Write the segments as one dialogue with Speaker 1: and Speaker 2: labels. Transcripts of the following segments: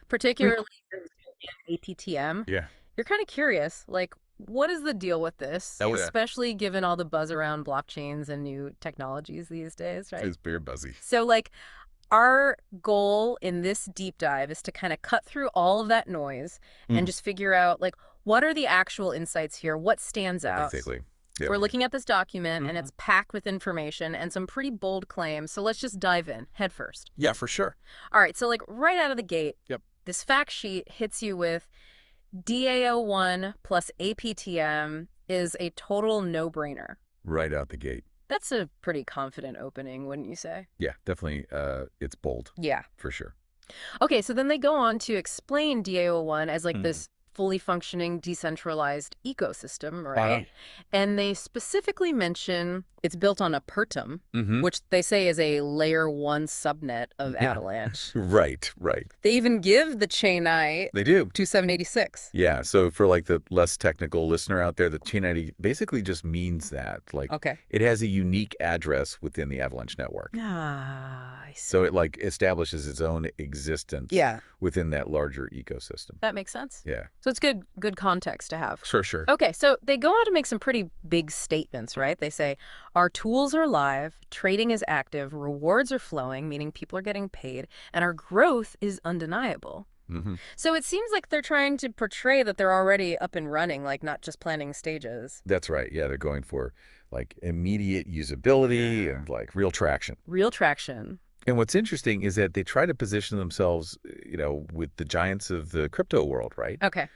Speaker 1: particularly APTM.
Speaker 2: Yeah.
Speaker 1: You're kind of curious, like, what is the deal with this,
Speaker 2: Oh, yeah.
Speaker 1: especially given all the buzz around blockchains and new technologies these days, right?
Speaker 2: It's very buzzy.
Speaker 1: So, like, our goal in this deep dive is to kind of cut through all of that noise and
Speaker 2: Mm.
Speaker 1: just figure out, like, what are the actual insights here? What stands out?
Speaker 2: Basically. Yeah.
Speaker 1: We're looking at this document, and it's packed with information and some pretty bold claims. So let's just dive in head first.
Speaker 2: Yeah, for sure.
Speaker 1: All right. So, like, right out of the gate,
Speaker 2: Yep.
Speaker 1: this fact sheet hits you with DAO1 plus APTM is a total no-brainer.
Speaker 2: Right out the gate.
Speaker 1: That's a pretty confident opening, wouldn't you say?
Speaker 2: Yeah, definitely. It's bold.
Speaker 1: Yeah.
Speaker 2: For sure.
Speaker 1: Okay, so then they go on to explain DAO1 as like this fully functioning decentralized ecosystem, right? And they specifically mention it's built on Apertum, which they say is a layer 1 subnet of Avalanche.
Speaker 2: Right.
Speaker 1: They even give the chain ID
Speaker 2: They do.
Speaker 1: 2786.
Speaker 2: Yeah, so for like the less technical listener out there, the chain ID basically just means that, like, it has a unique address within the Avalanche network.
Speaker 1: Ah, I see.
Speaker 2: So it like establishes its own existence within that larger ecosystem.
Speaker 1: That makes sense.
Speaker 2: Yeah.
Speaker 1: So it's good context to have.
Speaker 2: Sure.
Speaker 1: Okay, so they go on to make some pretty big statements, right? They say, our tools are live, trading is active, rewards are flowing, meaning people are getting paid, and our growth is undeniable. So it seems like they're trying to portray that they're already up and running, like not just planning stages.
Speaker 2: That's right. Yeah, they're going for like immediate usability and like real traction.
Speaker 1: Real traction.
Speaker 2: And what's interesting is that they try to position themselves, with the giants of the crypto world, right?
Speaker 1: Okay.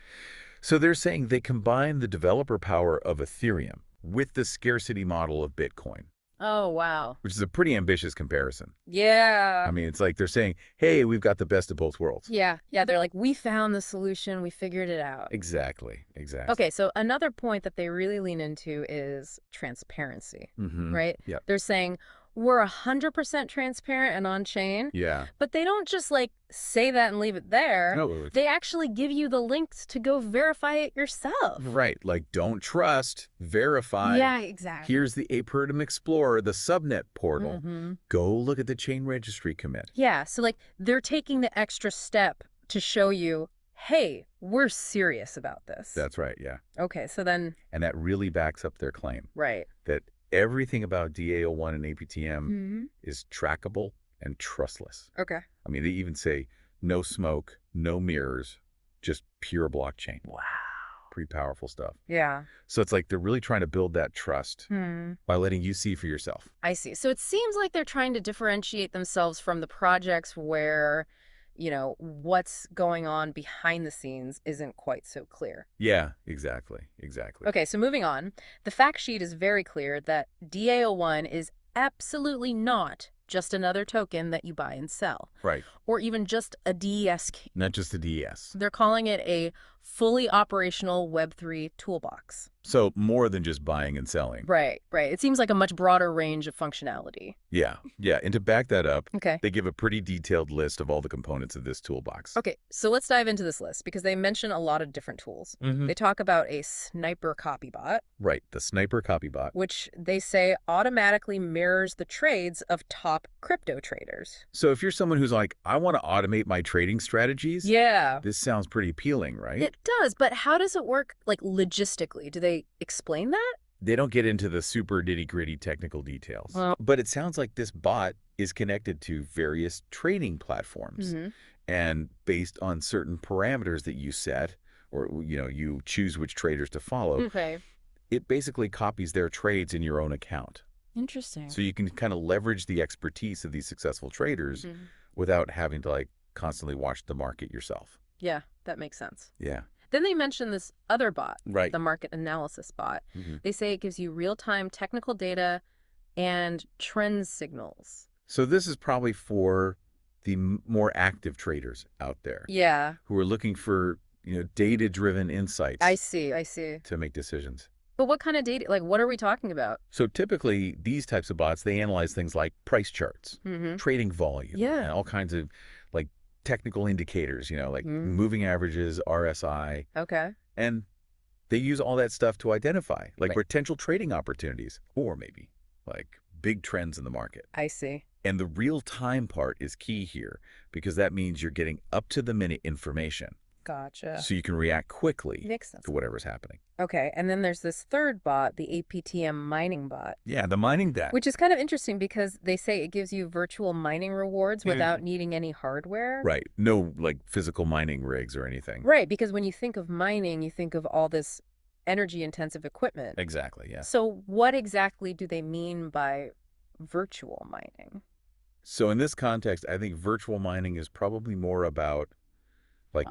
Speaker 2: So they're saying they combine the developer power of Ethereum with the scarcity model of Bitcoin.
Speaker 1: Oh, wow.
Speaker 2: Which is a pretty ambitious comparison.
Speaker 1: Yeah.
Speaker 2: I mean, it's like they're saying, hey, we've got the best of both worlds.
Speaker 1: Yeah. They're like, we found the solution. We figured it out.
Speaker 2: Exactly.
Speaker 1: Okay, so another point that they really lean into is transparency, right?
Speaker 2: Yeah.
Speaker 1: They're saying, we're 100% transparent and on-chain.
Speaker 2: Yeah.
Speaker 1: But they don't just, like, say that and leave it there.
Speaker 2: No.
Speaker 1: They actually give you the links to go verify it yourself.
Speaker 2: Right. Like, don't trust, verify.
Speaker 1: Yeah, exactly.
Speaker 2: Here's the Apertum Explorer, the subnet portal. Go look at the chain registry commit.
Speaker 1: Yeah, so, like, they're taking the extra step to show you, hey, we're serious about this.
Speaker 2: That's right, yeah.
Speaker 1: Okay, so then...
Speaker 2: And that really backs up their claim.
Speaker 1: Right.
Speaker 2: That everything about DAO1 and APTM is trackable and trustless.
Speaker 1: Okay.
Speaker 2: I mean, they even say no smoke, no mirrors, just pure blockchain.
Speaker 1: Wow.
Speaker 2: Pretty powerful stuff.
Speaker 1: Yeah.
Speaker 2: So it's like they're really trying to build that trust by letting you see for yourself.
Speaker 1: I see. So it seems like they're trying to differentiate themselves from the projects where, what's going on behind the scenes isn't quite so clear.
Speaker 2: Yeah, exactly.
Speaker 1: Okay, so moving on. The fact sheet is very clear that DAO1 is absolutely not just another token that you buy and sell.
Speaker 2: Right.
Speaker 1: Or even just a DES key.
Speaker 2: Not just a DES.
Speaker 1: They're calling it a fully operational Web3 toolbox.
Speaker 2: So more than just buying and selling.
Speaker 1: Right. It seems like a much broader range of functionality.
Speaker 2: Yeah. And to back that up,
Speaker 1: Okay.
Speaker 2: they give a pretty detailed list of all the components of this toolbox.
Speaker 1: Okay, so let's dive into this list because they mention a lot of different tools. They talk about a sniper copy bot.
Speaker 2: Right, the sniper copy bot.
Speaker 1: Which they say automatically mirrors the trades of top crypto traders.
Speaker 2: So if you're someone who's like, I want to automate my trading strategies,
Speaker 1: yeah,
Speaker 2: this sounds pretty appealing, right?
Speaker 1: It does, but how does it work, like, logistically? Do they explain that?
Speaker 2: They don't get into the super nitty-gritty technical details. But it sounds like this bot is connected to various trading platforms. And based on certain parameters that you set, or you choose which traders to follow, it basically copies their trades in your own account.
Speaker 1: Interesting.
Speaker 2: So you can kind of leverage the expertise of these successful traders without having to like constantly watch the market yourself.
Speaker 1: Yeah, that makes sense.
Speaker 2: Yeah.
Speaker 1: Then they mention this other bot,
Speaker 2: right,
Speaker 1: the market analysis bot. They say it gives you real-time technical data and trend signals.
Speaker 2: So this is probably for the more active traders out there.
Speaker 1: Yeah.
Speaker 2: Who are looking for, data-driven insights.
Speaker 1: I see.
Speaker 2: To make decisions.
Speaker 1: But what kind of data? Like, what are we talking about?
Speaker 2: So typically, these types of bots, they analyze things like price charts, trading volume, and all kinds of, like, technical indicators, like moving averages, RSI.
Speaker 1: Okay.
Speaker 2: And they use all that stuff to identify, like, potential trading opportunities, or maybe, like, big trends in the market.
Speaker 1: I see.
Speaker 2: And the real-time part is key here because that means you're getting up-to-the-minute information.
Speaker 1: Gotcha.
Speaker 2: So you can react quickly
Speaker 1: Makes sense.
Speaker 2: to whatever's happening.
Speaker 1: Okay, and then there's this third bot, the APTM mining bot.
Speaker 2: Yeah, the mining DAO.
Speaker 1: Which is kind of interesting because they say it gives you virtual mining rewards without needing any hardware.
Speaker 2: Right. No, like, physical mining rigs or anything.
Speaker 1: Right, because when you think of mining, you think of all this energy-intensive equipment.
Speaker 2: Exactly, yeah.
Speaker 1: So what exactly do they mean by virtual mining?
Speaker 2: So in this context, I think virtual mining is probably more about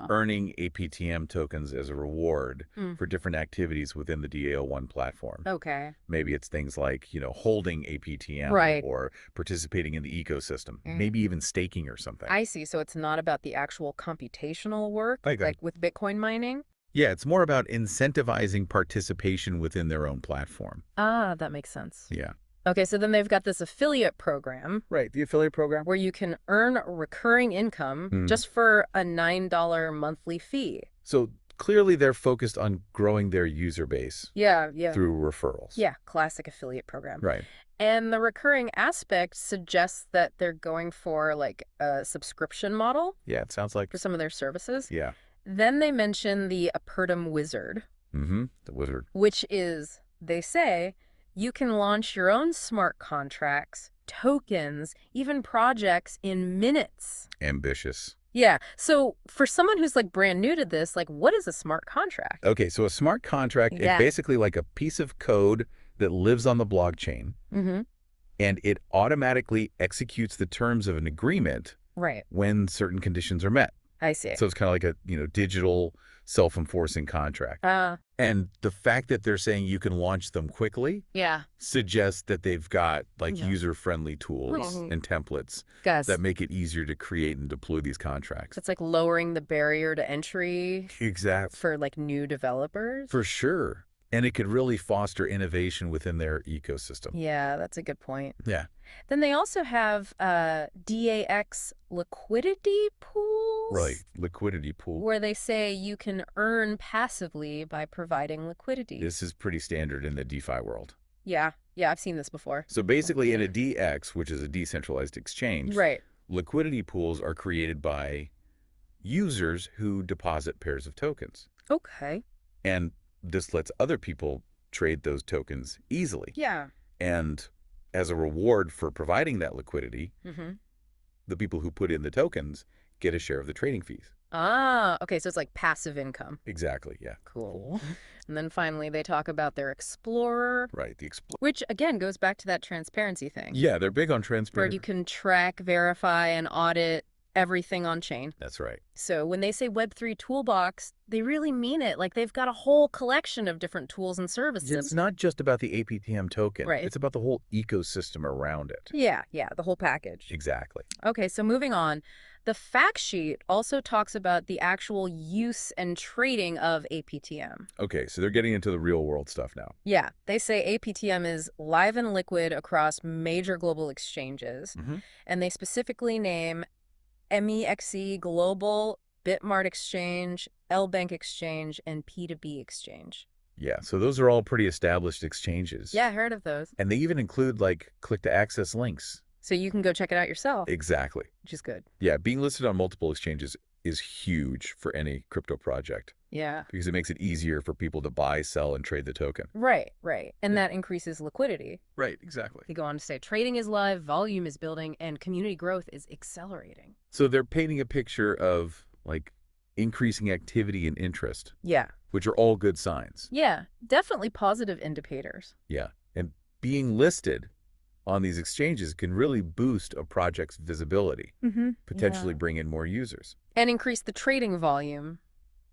Speaker 2: earning APTM tokens as a reward for different activities within the DAO1 platform.
Speaker 1: Okay.
Speaker 2: Maybe it's things like, holding APTM or participating in the ecosystem, maybe even staking or something.
Speaker 1: I see. So it's not about the actual computational work, like with Bitcoin mining?
Speaker 2: Yeah, it's more about incentivizing participation within their own platform.
Speaker 1: Ah, that makes sense.
Speaker 2: Yeah.
Speaker 1: Okay, so then they've got this affiliate program.
Speaker 2: Right, the affiliate program.
Speaker 1: Where you can earn recurring income just for a $9 monthly fee.
Speaker 2: So clearly they're focused on growing their user base.
Speaker 1: Yeah.
Speaker 2: Through referrals.
Speaker 1: Yeah, classic affiliate program.
Speaker 2: Right.
Speaker 1: And the recurring aspect suggests that they're going for like a subscription model.
Speaker 2: Yeah, it sounds like.
Speaker 1: For some of their services.
Speaker 2: Yeah.
Speaker 1: Then they mention the Apertum wizard.
Speaker 2: The wizard.
Speaker 1: Which is, they say, you can launch your own smart contracts, tokens, even projects in minutes.
Speaker 2: Ambitious.
Speaker 1: Yeah. So for someone who's like brand new to this, like what is a smart contract?
Speaker 2: Okay, so a smart contract is basically like a piece of code that lives on the blockchain. And it automatically executes the terms of an agreement when certain conditions are met.
Speaker 1: I see.
Speaker 2: So it's kind of like a, digital self-enforcing contract. And the fact that they're saying you can launch them quickly suggests that they've got like user-friendly tools and templates that make it easier to create and deploy these contracts.
Speaker 1: It's like lowering the barrier to entry for like new developers.
Speaker 2: For sure. And it could really foster innovation within their ecosystem.
Speaker 1: Yeah, that's a good point.
Speaker 2: Yeah.
Speaker 1: Then they also have DAX liquidity pools.
Speaker 2: Right, liquidity pool.
Speaker 1: Where they say you can earn passively by providing liquidity.
Speaker 2: This is pretty standard in the DeFi world.
Speaker 1: Yeah, I've seen this before.
Speaker 2: So basically in a DX, which is a decentralized exchange, liquidity pools are created by users who deposit pairs of tokens.
Speaker 1: Okay.
Speaker 2: And this lets other people trade those tokens easily.
Speaker 1: Yeah.
Speaker 2: And as a reward for providing that liquidity, the people who put in the tokens get a share of the trading fees.
Speaker 1: Ah, okay, so it's like passive income.
Speaker 2: Exactly, yeah.
Speaker 1: Cool. And then finally they talk about their Explorer.
Speaker 2: Right, the Explorer.
Speaker 1: Which, again, goes back to that transparency thing.
Speaker 2: Yeah, they're big on transparency.
Speaker 1: Where you can track, verify, and audit everything on chain.
Speaker 2: That's right.
Speaker 1: So when they say Web3 toolbox, they really mean it. Like they've got a whole collection of different tools and services.
Speaker 2: It's not just about the APTM token.
Speaker 1: Right.
Speaker 2: It's about the whole ecosystem around it.
Speaker 1: Yeah, the whole package.
Speaker 2: Exactly.
Speaker 1: Okay, so moving on. The fact sheet also talks about the actual use and trading of APTM.
Speaker 2: Okay, so they're getting into the real world stuff now.
Speaker 1: Yeah, they say APTM is live and liquid across major global exchanges. And they specifically name MEXC Global, Bitmart Exchange, LBank Exchange, and P2B Exchange.
Speaker 2: Yeah, so those are all pretty established exchanges.
Speaker 1: Yeah, I heard of those.
Speaker 2: And they even include like click-to-access links.
Speaker 1: So you can go check it out yourself.
Speaker 2: Exactly.
Speaker 1: Which is good.
Speaker 2: Yeah, being listed on multiple exchanges is huge for any crypto project.
Speaker 1: Yeah.
Speaker 2: Because it makes it easier for people to buy, sell, and trade the token.
Speaker 1: Right. And that increases liquidity.
Speaker 2: Right, exactly.
Speaker 1: They go on to say trading is live, volume is building, and community growth is accelerating.
Speaker 2: So they're painting a picture of like increasing activity and interest.
Speaker 1: Yeah.
Speaker 2: Which are all good signs.
Speaker 1: Yeah, definitely positive indicators.
Speaker 2: Yeah. And being listed on these exchanges can really boost a project's visibility, potentially bring in more users.
Speaker 1: And increase the trading volume.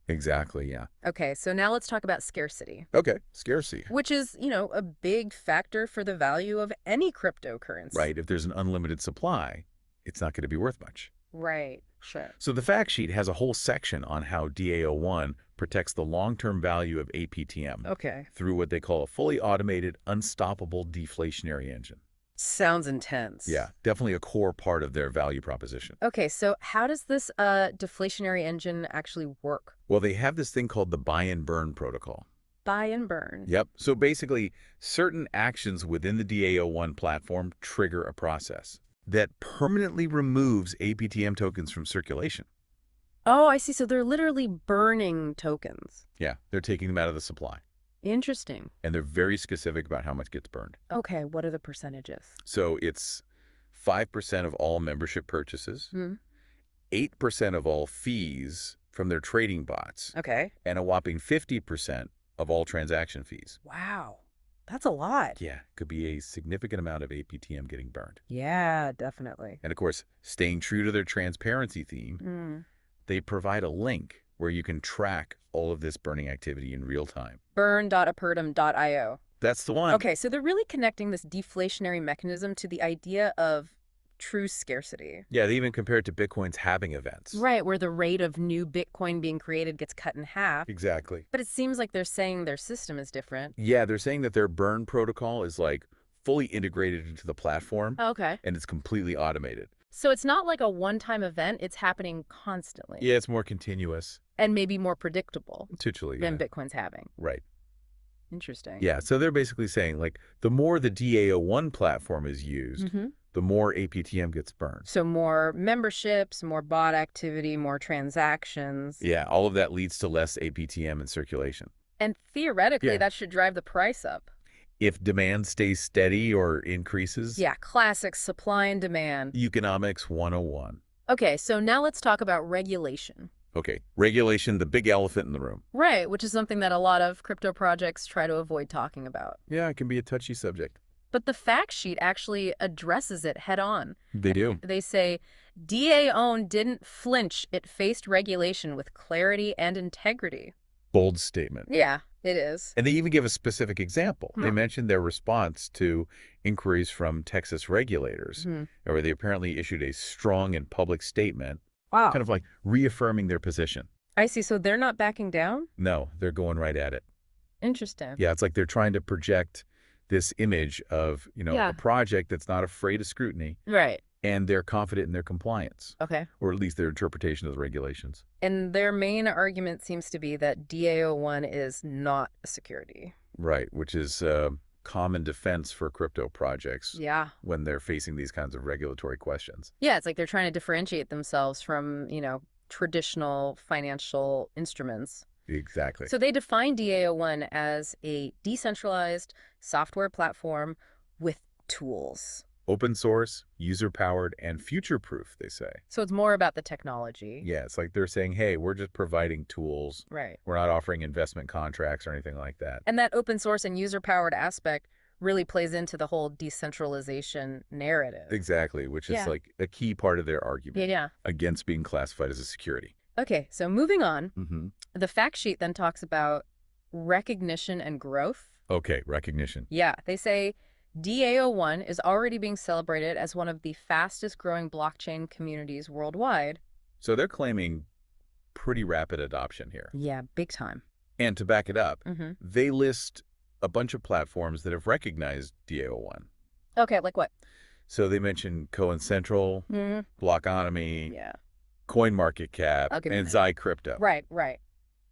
Speaker 2: Exactly, yeah.
Speaker 1: Okay, so now let's talk about scarcity.
Speaker 2: Okay, scarcity.
Speaker 1: Which is, a big factor for the value of any cryptocurrency.
Speaker 2: Right, if there's an unlimited supply, it's not going to be worth much.
Speaker 1: Right, sure.
Speaker 2: So the fact sheet has a whole section on how DAO1 protects the long-term value of APTM through what they call a fully automated, unstoppable deflationary engine.
Speaker 1: Sounds intense.
Speaker 2: Yeah, definitely a core part of their value proposition.
Speaker 1: Okay, so how does this deflationary engine actually work?
Speaker 2: Well, they have this thing called the buy and burn protocol.
Speaker 1: buy and burn.
Speaker 2: Yep. So basically, certain actions within the DAO1 platform trigger a process that permanently removes APTM tokens from circulation.
Speaker 1: Oh, I see. So they're literally burning tokens.
Speaker 2: Yeah, they're taking them out of the supply.
Speaker 1: Interesting.
Speaker 2: And they're very specific about how much gets burned.
Speaker 1: Okay, what are the percentages?
Speaker 2: So it's 5% of all membership purchases, 8% of all fees from their trading bots,
Speaker 1: Okay.
Speaker 2: and a whopping 50% of all transaction fees.
Speaker 1: Wow. That's a lot.
Speaker 2: Yeah, could be a significant amount of APTM getting burned.
Speaker 1: Yeah, definitely.
Speaker 2: And of course, staying true to their transparency theme, they provide a link where you can track all of this burning activity in real time.
Speaker 1: Burn.apertum.io.
Speaker 2: That's the one.
Speaker 1: Okay, so they're really connecting this deflationary mechanism to the idea of true scarcity.
Speaker 2: Yeah, they even compare it to Bitcoin's halving events.
Speaker 1: Right, where the rate of new Bitcoin being created gets cut in half.
Speaker 2: Exactly.
Speaker 1: But it seems like they're saying their system is different.
Speaker 2: Yeah, they're saying that their burn protocol is like fully integrated into the platform.
Speaker 1: Okay.
Speaker 2: And it's completely automated.
Speaker 1: So it's not like a one-time event, it's happening constantly.
Speaker 2: Yeah, it's more continuous.
Speaker 1: And maybe more predictable
Speaker 2: Potentially,
Speaker 1: than
Speaker 2: yeah.
Speaker 1: Bitcoin's having.
Speaker 2: Right.
Speaker 1: Interesting.
Speaker 2: Yeah, so they're basically saying, like, the more the DAO1 platform is used, the more APTM gets burned.
Speaker 1: So more memberships, more bot activity, more transactions.
Speaker 2: Yeah, all of that leads to less APTM in circulation.
Speaker 1: And theoretically, that should drive the price up.
Speaker 2: If demand stays steady or increases.
Speaker 1: Yeah, classic supply and demand.
Speaker 2: Economics 101.
Speaker 1: Okay, so now let's talk about regulation.
Speaker 2: Okay, regulation, the big elephant in the room.
Speaker 1: Right, which is something that a lot of crypto projects try to avoid talking about.
Speaker 2: Yeah, it can be a touchy subject.
Speaker 1: But the fact sheet actually addresses it head on.
Speaker 2: They do.
Speaker 1: They say, DAO1 didn't flinch. It faced regulation with clarity and integrity.
Speaker 2: Bold statement.
Speaker 1: Yeah, it is.
Speaker 2: And they even give a specific example. They mentioned their response to inquiries from Texas regulators, where they apparently issued a strong and public statement, kind of like reaffirming their position.
Speaker 1: I see. So they're not backing down?
Speaker 2: No, they're going right at it.
Speaker 1: Interesting.
Speaker 2: Yeah, it's like they're trying to project this image of, a project that's not afraid of scrutiny.
Speaker 1: Right.
Speaker 2: And they're confident in their compliance.
Speaker 1: Okay.
Speaker 2: Or at least their interpretation of the regulations.
Speaker 1: And their main argument seems to be that DAO1 is not a security.
Speaker 2: Right, which is common defense for crypto projects.
Speaker 1: Yeah.
Speaker 2: When they're facing these kinds of regulatory questions.
Speaker 1: Yeah, it's like they're trying to differentiate themselves from, traditional financial instruments.
Speaker 2: Exactly.
Speaker 1: So they define DAO1 as a decentralized software platform with tools.
Speaker 2: Open source, user-powered, and future-proof, they say.
Speaker 1: So it's more about the technology.
Speaker 2: Yeah, it's like they're saying, hey, we're just providing tools.
Speaker 1: Right.
Speaker 2: We're not offering investment contracts or anything like that.
Speaker 1: And that open source and user-powered aspect really plays into the whole decentralization narrative.
Speaker 2: Exactly, which is like a key part of their argument against being classified as a security.
Speaker 1: Okay, so moving on, the fact sheet then talks about recognition and growth.
Speaker 2: Okay, recognition.
Speaker 1: Yeah, they say DAO1 is already being celebrated as one of the fastest growing blockchain communities worldwide.
Speaker 2: So they're claiming pretty rapid adoption here.
Speaker 1: Yeah, big time.
Speaker 2: And to back it up, they list a bunch of platforms that have recognized DAO1.
Speaker 1: Okay, like what?
Speaker 2: So they mentioned Coin Central, Blockonomy, CoinMarketCap, and Zai Crypto.
Speaker 1: Right, right.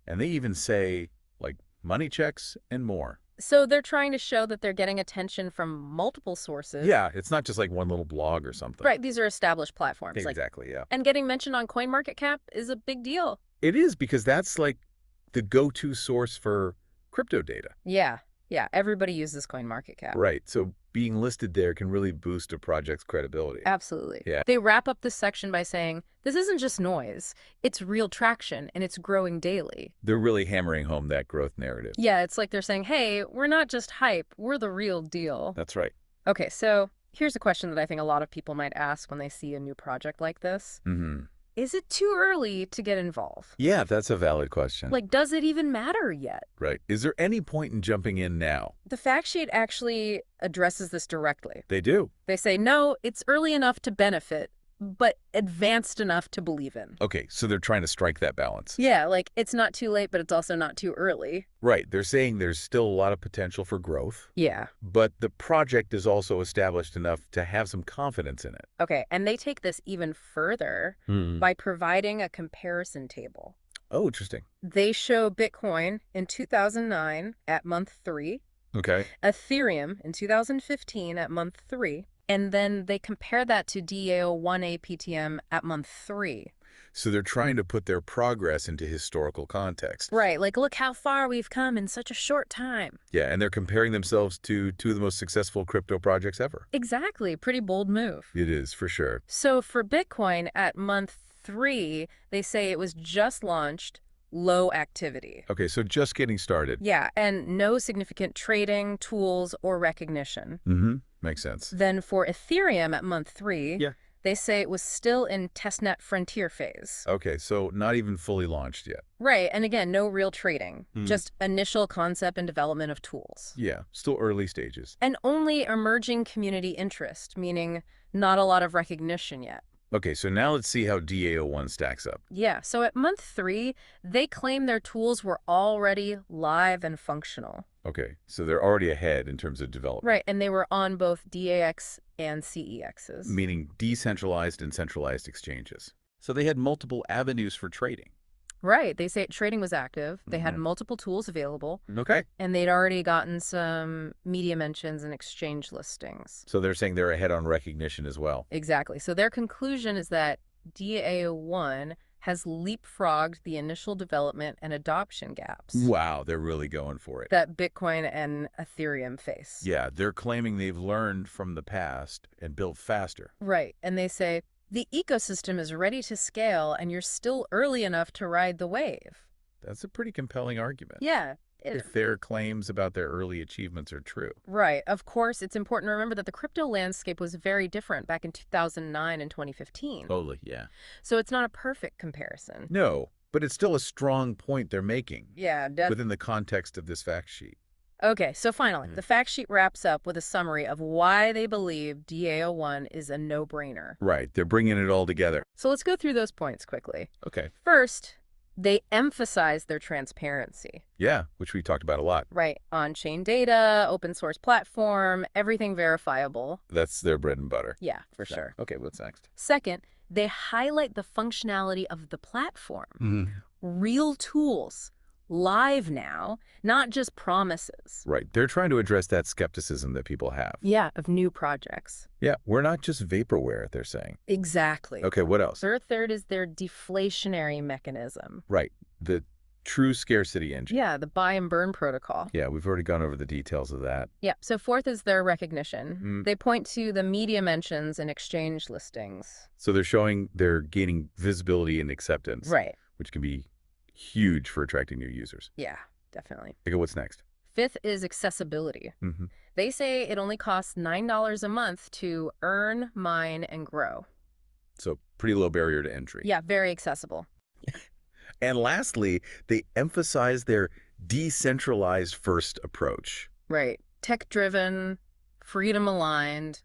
Speaker 2: And they even say, like, money checks and more.
Speaker 1: So they're trying to show that they're getting attention from multiple sources.
Speaker 2: Yeah, it's not just like one little blog or something.
Speaker 1: Right, these are established platforms.
Speaker 2: Exactly, yeah.
Speaker 1: And getting mentioned on CoinMarketCap is a big deal.
Speaker 2: It is, because that's like the go-to source for crypto data.
Speaker 1: Yeah, yeah, everybody uses CoinMarketCap.
Speaker 2: Right, so being listed there can really boost a project's credibility.
Speaker 1: Absolutely.
Speaker 2: Yeah.
Speaker 1: They wrap up this section by saying, this isn't just noise, it's real traction, and it's growing daily.
Speaker 2: They're really hammering home that growth narrative.
Speaker 1: Yeah, it's like they're saying, hey, we're not just hype, we're the real deal.
Speaker 2: That's right.
Speaker 1: Okay, so here's a question that I think a lot of people might ask when they see a new project like this. Is it too early to get involved?
Speaker 2: Yeah, that's a valid question.
Speaker 1: Like, does it even matter yet?
Speaker 2: Right. Is there any point in jumping in now?
Speaker 1: The fact sheet actually addresses this directly.
Speaker 2: They do.
Speaker 1: They say, no, it's early enough to benefit, but advanced enough to believe in.
Speaker 2: Okay, so they're trying to strike that balance.
Speaker 1: Yeah, like, it's not too late, but it's also not too early.
Speaker 2: Right. They're saying there's still a lot of potential for growth.
Speaker 1: Yeah.
Speaker 2: But the project is also established enough to have some confidence in it.
Speaker 1: Okay, and they take this even further by providing a comparison table.
Speaker 2: Oh, interesting.
Speaker 1: They show Bitcoin in 2009 at month 3,
Speaker 2: Okay.
Speaker 1: Ethereum in 2015 at month 3, and then they compare that to DAO1 APTM at month 3.
Speaker 2: So they're trying to put their progress into historical context.
Speaker 1: Right, like look how far we've come in such a short time.
Speaker 2: Yeah, and they're comparing themselves to two of the most successful crypto projects ever.
Speaker 1: Exactly, pretty bold move.
Speaker 2: It is, for sure.
Speaker 1: So for Bitcoin at month 3, they say it was just launched, low activity.
Speaker 2: Okay, so just getting started.
Speaker 1: Yeah, and no significant trading, tools, or recognition.
Speaker 2: Mm-hmm. Makes sense.
Speaker 1: Then for Ethereum at month 3,
Speaker 2: Yeah.
Speaker 1: they say it was still in testnet frontier phase.
Speaker 2: Okay, so not even fully launched yet.
Speaker 1: Right, and again, no real trading, just initial concept and development of tools.
Speaker 2: Yeah, still early stages.
Speaker 1: And only emerging community interest, meaning not a lot of recognition yet.
Speaker 2: Okay, so now let's see how DAO1 stacks up.
Speaker 1: Yeah, so at month 3, they claim their tools were already live and functional.
Speaker 2: Okay, so they're already ahead in terms of development.
Speaker 1: Right, and they were on both DAX and CEXs.
Speaker 2: Meaning decentralized and centralized exchanges. So they had multiple avenues for trading.
Speaker 1: Right, they say trading was active, they had multiple tools available,
Speaker 2: Okay.
Speaker 1: and they'd already gotten some media mentions and exchange listings.
Speaker 2: So they're saying they're ahead on recognition as well.
Speaker 1: Exactly. So their conclusion is that DAO1 has leapfrogged the initial development and adoption gaps
Speaker 2: Wow, they're really going for it.
Speaker 1: that Bitcoin and Ethereum face.
Speaker 2: Yeah, they're claiming they've learned from the past and built faster.
Speaker 1: Right. And they say, the ecosystem is ready to scale and you're still early enough to ride the wave.
Speaker 2: That's a pretty compelling argument.
Speaker 1: Yeah.
Speaker 2: If their claims about their early achievements are true.
Speaker 1: Right. Of course, it's important to remember that the crypto landscape was very different back in 2009 and 2015.
Speaker 2: Totally, yeah.
Speaker 1: So it's not a perfect comparison.
Speaker 2: No, but it's still a strong point they're making.
Speaker 1: Yeah,
Speaker 2: within the context of this fact sheet.
Speaker 1: Okay, so finally, the fact sheet wraps up with a summary of why they believe DAO1 is a no-brainer.
Speaker 2: Right, they're bringing it all together.
Speaker 1: So let's go through those points quickly.
Speaker 2: Okay.
Speaker 1: First, they emphasize their transparency.
Speaker 2: Yeah, which we talked about a lot.
Speaker 1: Right, on-chain data, open source platform, everything verifiable.
Speaker 2: That's their bread and butter.
Speaker 1: Yeah, for sure.
Speaker 2: Okay, what's next?
Speaker 1: Second, they highlight the functionality of the platform. Real tools, live now, not just promises.
Speaker 2: Right, they're trying to address that skepticism that people have.
Speaker 1: Yeah, of new projects.
Speaker 2: Yeah, we're not just vaporware, they're saying.
Speaker 1: Exactly.
Speaker 2: Okay, what else?
Speaker 1: Third is their deflationary mechanism.
Speaker 2: Right, the true scarcity engine.
Speaker 1: Yeah, the buy and burn protocol.
Speaker 2: Yeah, we've already gone over the details of that.
Speaker 1: Yeah, so fourth is their recognition. They point to the media mentions and exchange listings.
Speaker 2: So they're gaining visibility and acceptance.
Speaker 1: Right.
Speaker 2: Which can be huge for attracting new users.
Speaker 1: Yeah, definitely.
Speaker 2: Okay, what's next?
Speaker 1: Fifth is accessibility. They say it only costs $9 a month to earn, mine, and grow.
Speaker 2: So pretty low barrier to entry.
Speaker 1: Yeah, very accessible.
Speaker 2: And lastly, they emphasize their decentralized first approach.
Speaker 1: Right. Tech-driven, freedom-aligned,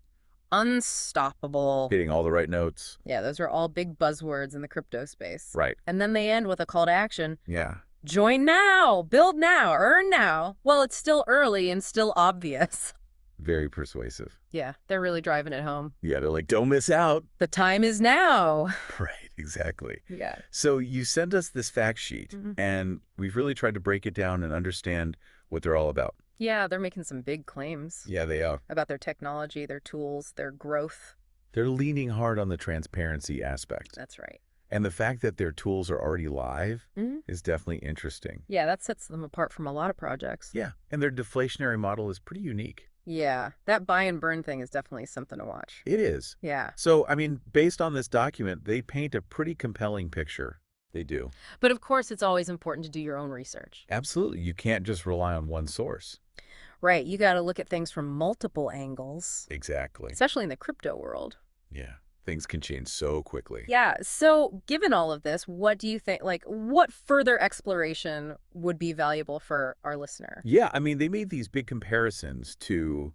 Speaker 1: unstoppable.
Speaker 2: Hitting all the right notes.
Speaker 1: Yeah, those are all big buzzwords in the crypto space.
Speaker 2: Right.
Speaker 1: And then they end with a call to action.
Speaker 2: Yeah.
Speaker 1: Join now, build now, earn now. Well, it's still early and still obvious.
Speaker 2: Very persuasive.
Speaker 1: Yeah, they're really driving it home.
Speaker 2: Yeah, they're like, don't miss out.
Speaker 1: The time is now.
Speaker 2: Right, exactly.
Speaker 1: Yeah.
Speaker 2: So you sent us this fact sheet, and we've really tried to break it down and understand what they're all about.
Speaker 1: Yeah, they're making some big claims.
Speaker 2: Yeah, they are.
Speaker 1: About their technology, their tools, their growth.
Speaker 2: They're leaning hard on the transparency aspect.
Speaker 1: That's right.
Speaker 2: And the fact that their tools are already live is definitely interesting.
Speaker 1: Yeah, that sets them apart from a lot of projects.
Speaker 2: Yeah, and their deflationary model is pretty unique.
Speaker 1: Yeah, that buy and burn thing is definitely something to watch.
Speaker 2: It is.
Speaker 1: Yeah.
Speaker 2: So, I mean, based on this document, they paint a pretty compelling picture. They do.
Speaker 1: But of course, it's always important to do your own research.
Speaker 2: Absolutely. You can't just rely on one source.
Speaker 1: Right. You got to look at things from multiple angles.
Speaker 2: Exactly.
Speaker 1: Especially in the crypto world.
Speaker 2: Yeah. Things can change so quickly.
Speaker 1: Yeah. So given all of this, what do you think, like, what further exploration would be valuable for our listener?
Speaker 2: Yeah. I mean, they made these big comparisons to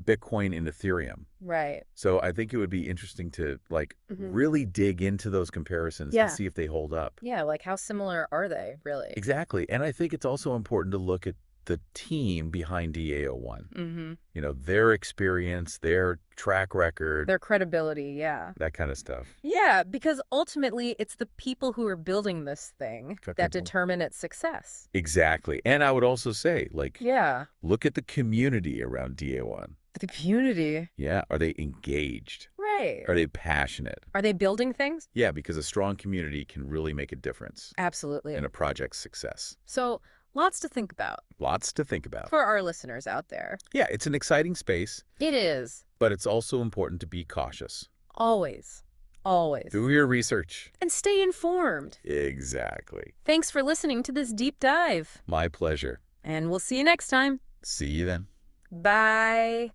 Speaker 2: Bitcoin and Ethereum.
Speaker 1: Right.
Speaker 2: So I think it would be interesting to, like, really dig into those comparisons and see if they hold up.
Speaker 1: Yeah. Like, how similar are they, really?
Speaker 2: Exactly. And I think it's also important to look at the team behind DAO1.
Speaker 1: Mm-hmm.
Speaker 2: You know, their experience, their track record.
Speaker 1: Their credibility, yeah.
Speaker 2: That kind of stuff.
Speaker 1: Yeah, because ultimately it's the people who are building this thing that determine its success.
Speaker 2: Exactly. And I would also say, like,
Speaker 1: yeah,
Speaker 2: look at the community around DA1.
Speaker 1: the community.
Speaker 2: Yeah. Are they engaged?
Speaker 1: Right.
Speaker 2: Are they passionate?
Speaker 1: Are they building things?
Speaker 2: Yeah, because a strong community can really make a difference.
Speaker 1: Absolutely.
Speaker 2: In a project's success.
Speaker 1: So, lots to think about.
Speaker 2: Lots to think about.
Speaker 1: For our listeners out there.
Speaker 2: Yeah, it's an exciting space.
Speaker 1: It is.
Speaker 2: But it's also important to be cautious.
Speaker 1: Always. Always.
Speaker 2: Do your research.
Speaker 1: And stay informed.
Speaker 2: Exactly.
Speaker 1: Thanks for listening to this deep dive.
Speaker 2: My pleasure.
Speaker 1: And we'll see you next time.
Speaker 2: See you then.
Speaker 1: Bye.